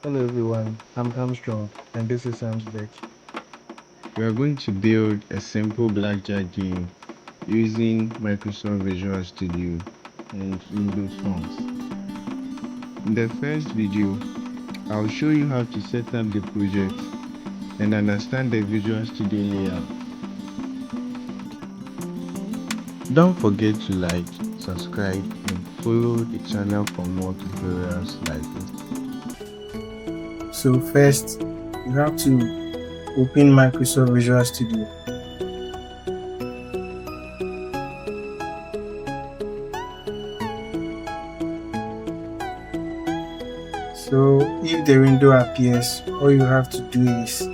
Hello everyone, I'm Armstrong and this is ArmsTech. We are going to build a simple blackjack game using Microsoft Visual Studio and Windows Forms. In the first video, I'll show you how to set up the project and understand the Visual Studio layout. Don't forget to like, subscribe and follow the channel for more tutorials like this. So first, you have to open Microsoft Visual Studio. So if the window appears, all you have to do is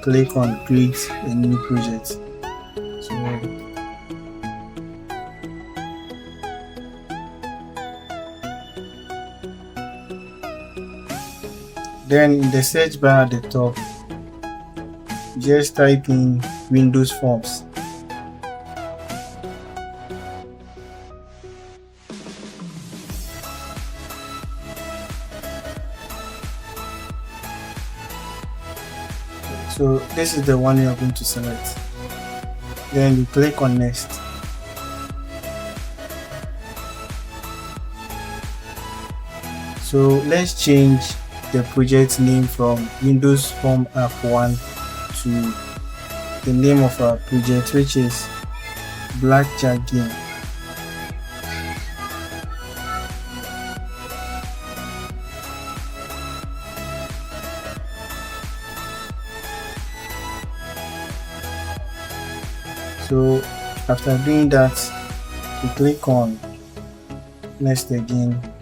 click on create a new project. Then in the search bar at the top, just type in Windows Forms. So this is the one you are going to select. Then you click on next. So let's change the project name from Windows Form App 1 to the name of our project, which is Blackjack Game. So after doing that, you click on next again,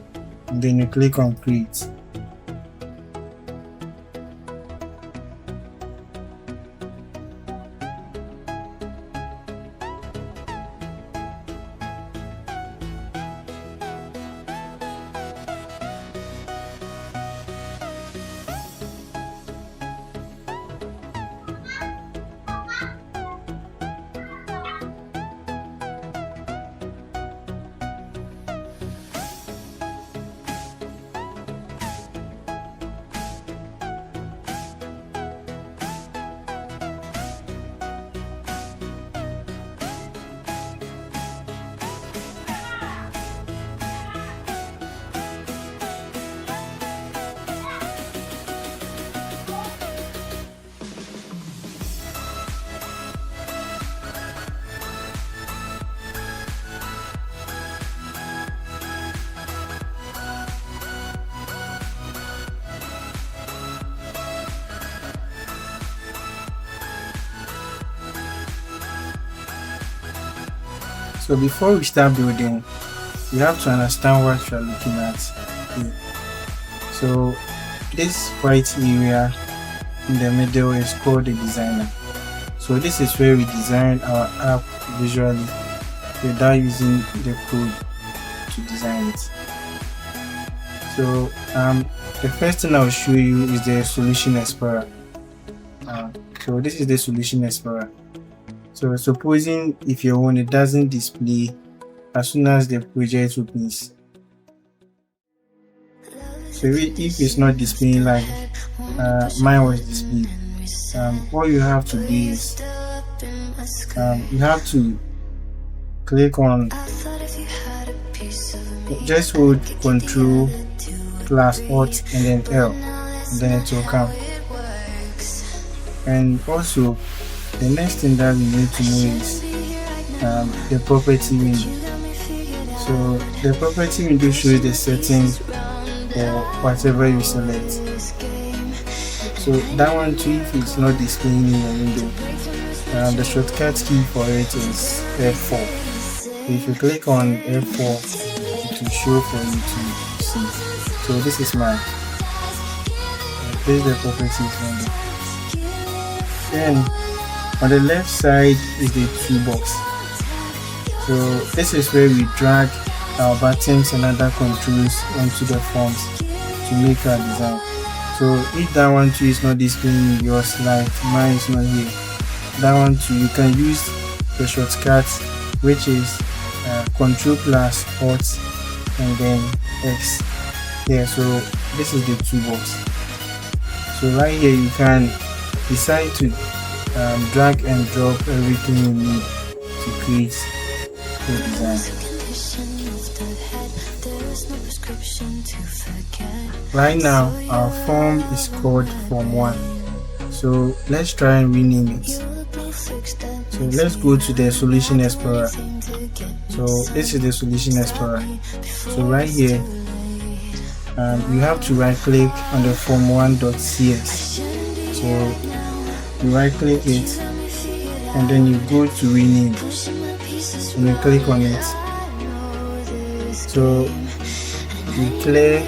and then you click on create. So before we start building, you have to understand what you are looking at here. So this white area in the middle is called the designer. So this is where we design our app visually without using the code to design it. So the first thing I'll show you is the solution explorer. So this is the solution explorer. So supposing if your one it doesn't display as soon as the project opens. So if it's not displaying like mine was displayed, all you have to do is you have to click on, just hold Ctrl plus Alt and then L, and then it will come. And also the next thing that we need to know is the property window. So the property window shows the settings for whatever you select. So that one too, if it's not displaying in your window, the shortcut key for it is F4. So if you click on F4, it will show for you to see. So this is mine. This is the properties window. Then on the left side is the toolbox. So this is where we drag our buttons and other controls onto the forms to make our design. So if that one too is not displaying in your slide, mine is not here, that one too you can use the shortcut, which is Ctrl plus Alt and then X. Yeah, so this is the toolbox. So right here you can decide to drag and drop everything you need to create the design. Right now our form is called form 1. So let's try and rename it. So let's go to the solution explorer. So this is the solution explorer. So right here you have to right click on the form1.cs. So you right click it and then you go to rename and you click on it. So you clear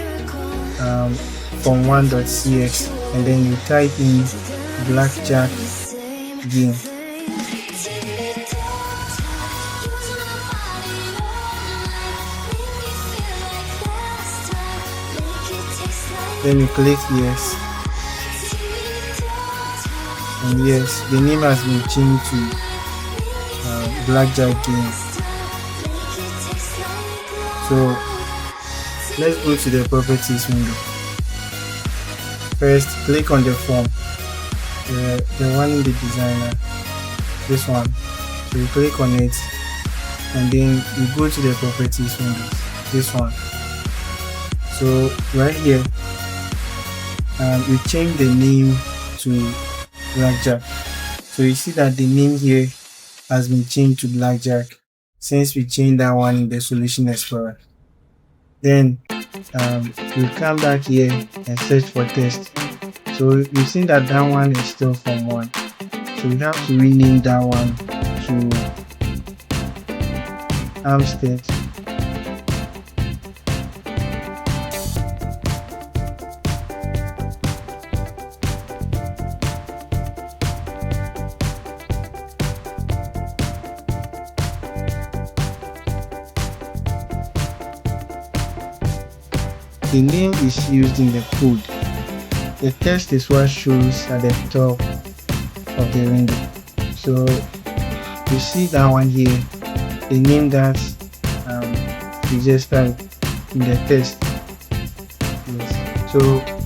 form1.cx and then you type in blackjack game. Then you click yes, and yes, the name has been changed to blackjack game. So let's go to the properties window. First click on the form, the one in the designer, this one. So you click on it and then you go to the properties window, this one. So right here we change the name to blackjack. So you see that the name here has been changed to blackjack since we changed that one in the solution explorer. Then you come back here and search for test. So you see that that one is still form 1. So we have to rename that one to ArmsTech. The name is used in the code. The text is what shows at the top of the window. So you see that one here, the name that we just typed in the text. Yes. So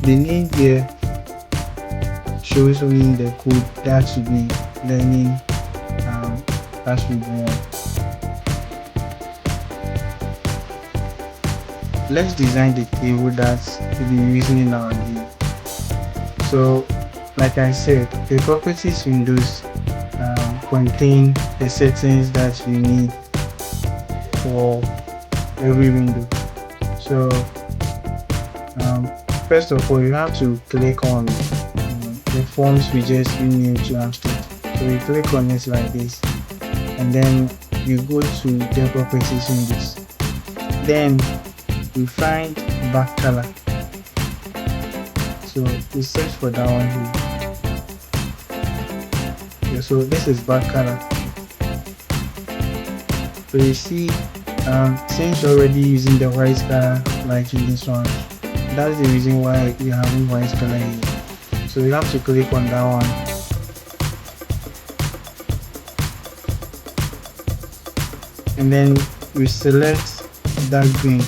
the name here shows only in the code. That should be learning as we go on. Let's design the table that we'll be using in our game. So like I said, the properties windows contain the settings that you need for every window. So first of all, you have to click on the forms we just renamed to ArmsTech. So you click on it like this and then you go to the properties windows. Then you find back color. So you search for that one here. Yeah, so this is back color. So you see, since you're already using the white color like in this one, that's the reason why you're having white color here. So you have to click on that one. And then we select dark green.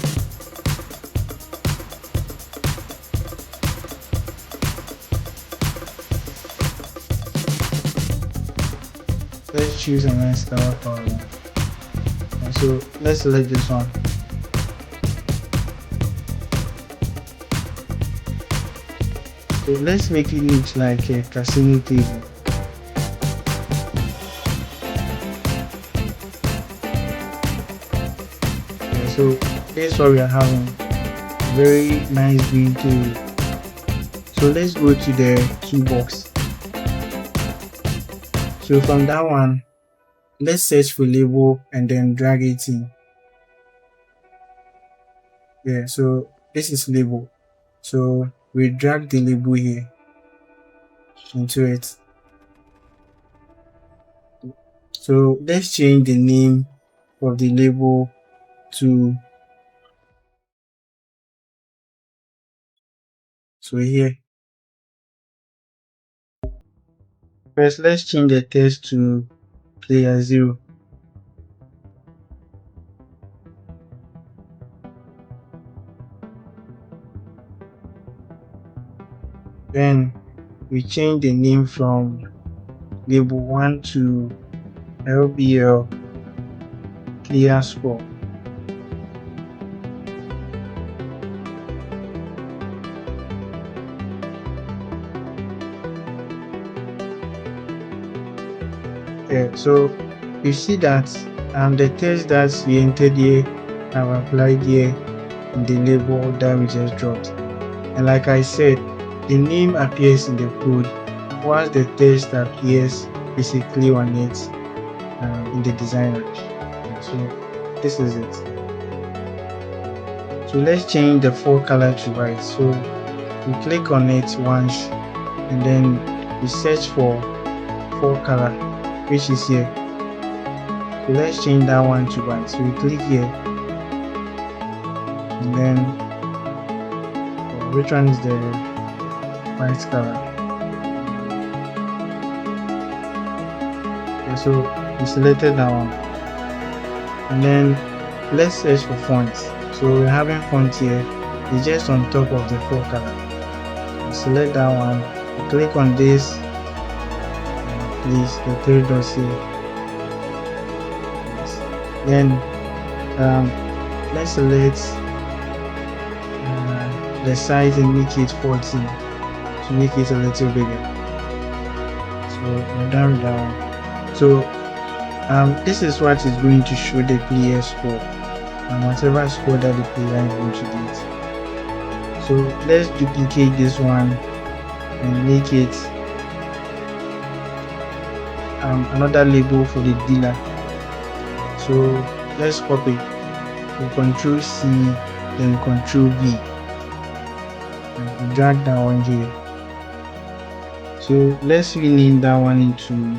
Let's choose a nice color for one. And so let's select this one. So let's make it look like a casino table. Okay, so this is what we are having. Very nice green table. So let's go to the toolbox. So from that one, let's search for label and then drag it in. Yeah, so this is label. So we drag the label here into it. So let's change the name of the label to, so here. First, let's change the text to player 0. Then we change the name from label 1 to LBL clear score. Yeah, so you see that the text that we entered here have applied here in the label that we just dropped. And like I said, the name appears in the code whilst the text appears basically on it in the designer. So this is it. So let's change the fore color to white. So we click on it once and then we search for fore color, which is here. So let's change that one to white. So we click here and then which one is the white color? Okay, so we selected that one and then let's search for fonts. So we're having font here. It's just on top of the fore color. We select that one. We click on this. Please, the three dots here. Yes. Then let's select the size and make it 14 to make it a little bigger. So we're done with that one. So this is what is going to show the player score and whatever score that the player is going to get. So let's duplicate this one and make it another label for the dealer. So let's copy. So Control C, then Control V, and drag that one here. So let's rename that one into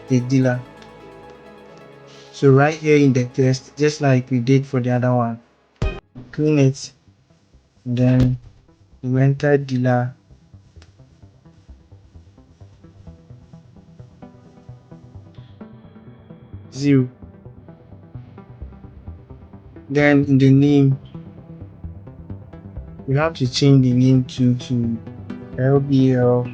the dealer. So right here in the text, just like we did for the other one, clean it, then we enter dealer 0. Then in the name, we have to change the name to LBL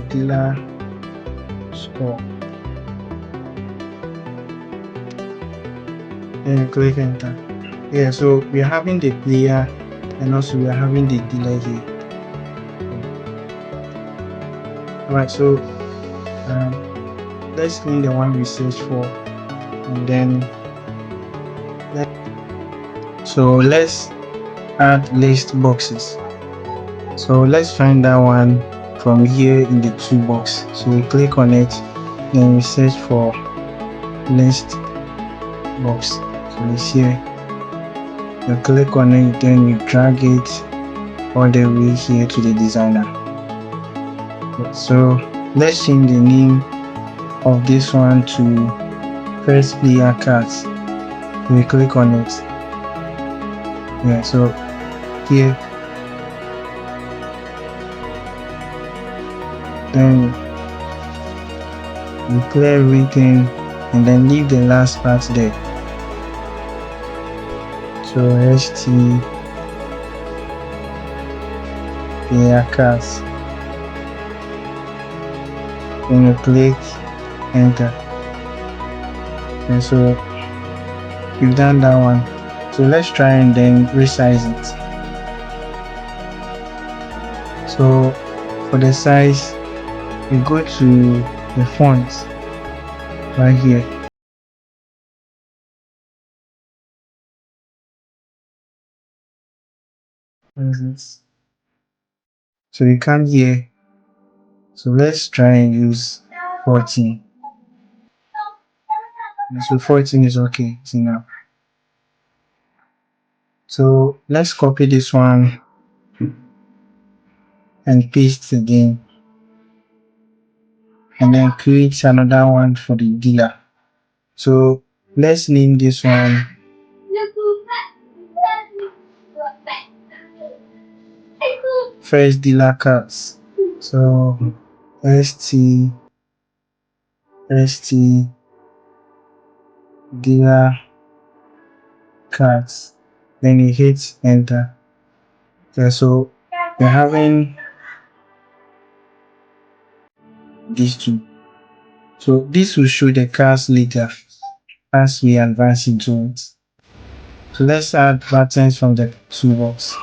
dealer score. And click enter. Yeah, so we are having the player and also we are having the dealer here. Alright, so let's clean the one we search for and then let's add list boxes. So let's find that one from here in the toolbox. So we click on it, then we search for list box. So it's here. You click on it, then you drag it all the way here to the designer. So let's change the name of this one to first player cards. So we click on it. Yeah, so here then we clear everything and then leave the last part there. So ST player cards. Then you click enter. And so we've done that one. So let's try and then resize it. So for the size, we go to the font right here. What is this? So you come here. So let's try and use 14. And so 14 is okay. It's enough. So let's copy this one and paste again. And then create another one for the dealer. So let's name this one first dealer cards. So ST dealer cards. then you hit enter. Yeah, so we're having these two. So this will show the cards later as we advance into it. So let's add buttons from the toolbox.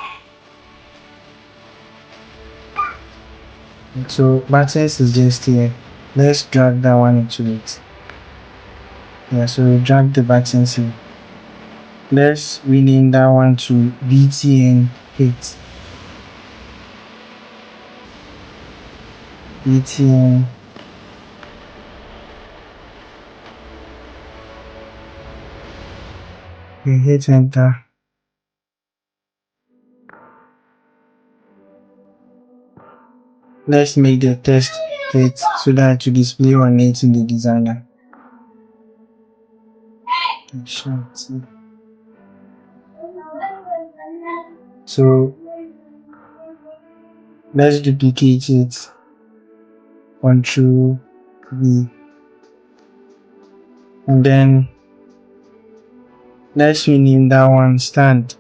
So buttons is just here. Let's drag that one into it. Yeah, so drag the buttons here. Let's rename that one to BTN 8. BTN. You hit enter. Let's make the text 8 so that to display on it in the designer. So let's duplicate it. Ctrl V. And then let's rename that one stand.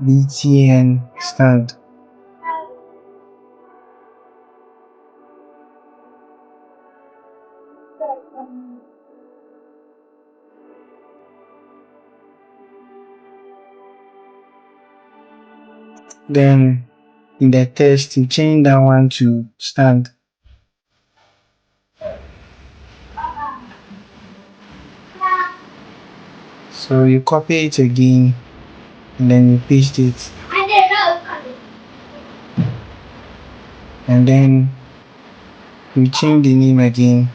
BTN stand. Then in the text, you change that one to stand. So you copy it again and then you paste it. And then you change the name again.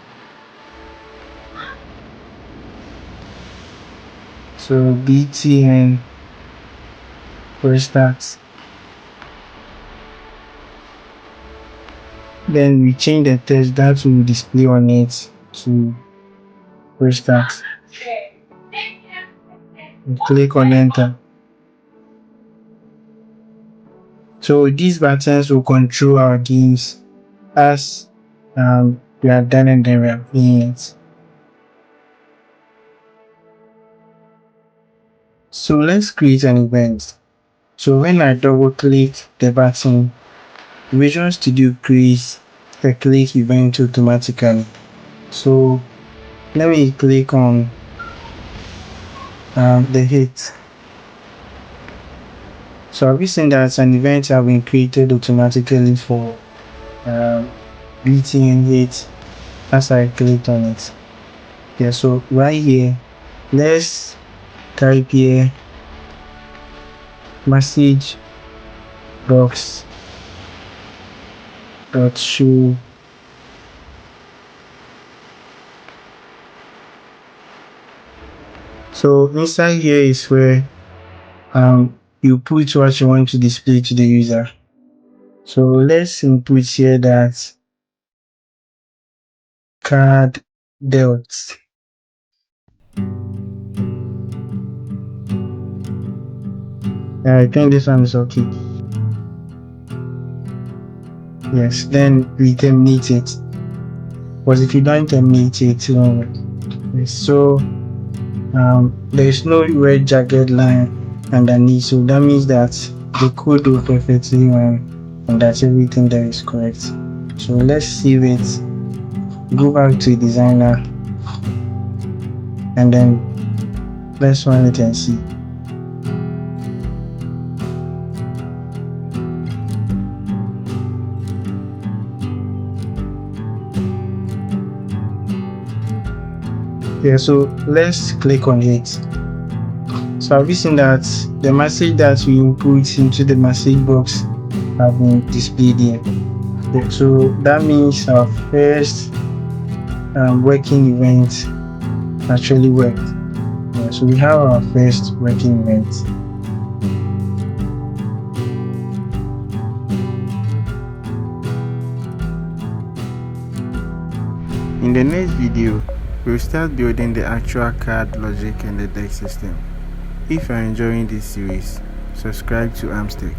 So BTN first start. Then we change the text that will display on it to first start. We click on enter. So these buttons will control our games as we are done and then we are playing it. So let's create an event. So when I double click the button, Visual Studio creates a click event automatically. So let me click on the hit. So have you seen that an event has been created automatically for BTN hit as I clicked on it? Yeah, so right here, let's type here message box dot show so inside here is where you put what you want to display to the user. So let's input here that card dealt. I think this one is okay. Yes, then we terminate it. But if you don't terminate it, so there is no red jagged line underneath, so that means that the code will perfectly run and that everything there is correct. So let's save it, go back to designer, and then let's run it and see. Yeah, so let's click on it. So have you seen that the message that we input into the message box have been displayed here? Yeah, so that means our first working event actually worked. Yeah, so we have our first working event. In the next video, we'll start building the actual card logic and the deck system. If you are enjoying this series, subscribe to ArmsTech.